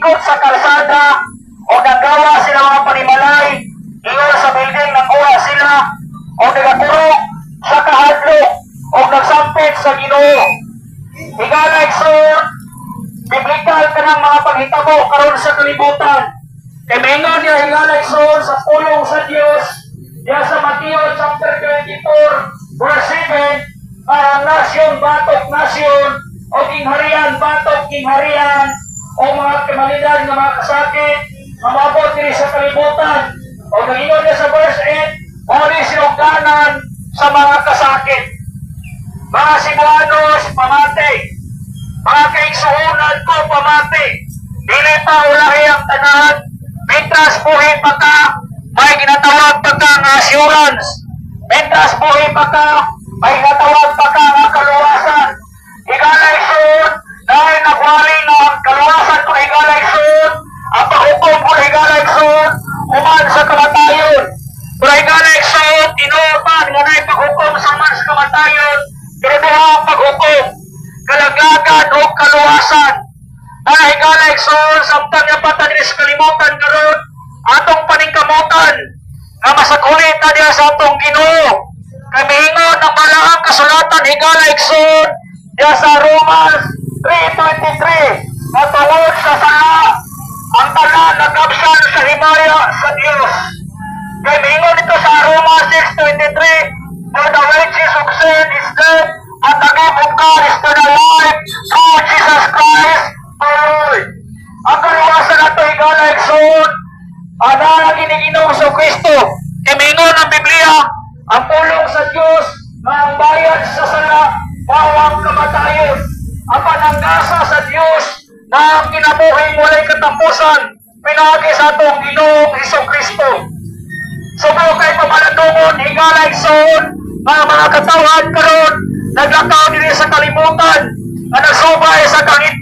ikot sa kalsada o nagawa sila mga panimalay, iyon sa building nakuha sila o nagakurok sa kahadlok o nagsampit sa Ginoo. Higala igsoon, biblikal ka ng mga paghitabo karon sa kalibutan. Kay maingon niya higala igsoon sa pulong sa Dios diya sa Mateo chapter 24 verse 7, nasyon batok nasyon o kingharian batok kingharian o mga kamalidad na mga kasakit mamabot diri sa kalibutan. O nagingon niya sa verse 8, o ni sinugdanan sa mga kasakit. Mga Cebuanos, pamati. Mga kaigsuunan ko, pamati. Dili pa ulahi ang tanan. Mitras buhi pa ka, may ginatawag pa ka ng assurance. Mitras buhi pa ka, may ginatawag pa ka ng kaluwasan. Higalay soon, dahil nagwali na ang kaluwasan ko higalay soon, ang paghukom ko higalay soon, uman sa kamatayon. Pero higalay soon, inuupan nga na ipaghukom sa uman sa kamatayon, tinubuha ang paghukom, kalaglagan o kaluwasan. Dahil higalay soon, samtang niya patan sa kalimutan karon, atong paningkamutan, nga masagulit na diya sa atong Ginoo. Kami hingon ang malaang kasulatan higalay soon, diya sa Romans 3:23, matungod sa sala, ang tanan nagkapsan sa himaya sa Dios. Kaya mingon ito sa Romans 6:23, for the wages of sin is death, and the gift of God is eternal life through Jesus Christ our Lord. Ang kaluwasan nato higalay soon, ana giniginong sa Kristo. Kaya mingon ang Biblia, ang pulong sa Dios na ang bayad sa sala bawang kamatayon. Ang pananggasa sa Dios na ang kinabuhi walay katapusan pinagi sa atong Ginoong Hesukristo. Subo kay pamalandungon higalay soon mga katawan karon naglakaw diri sa kalibutan nga nagsubay sa kangit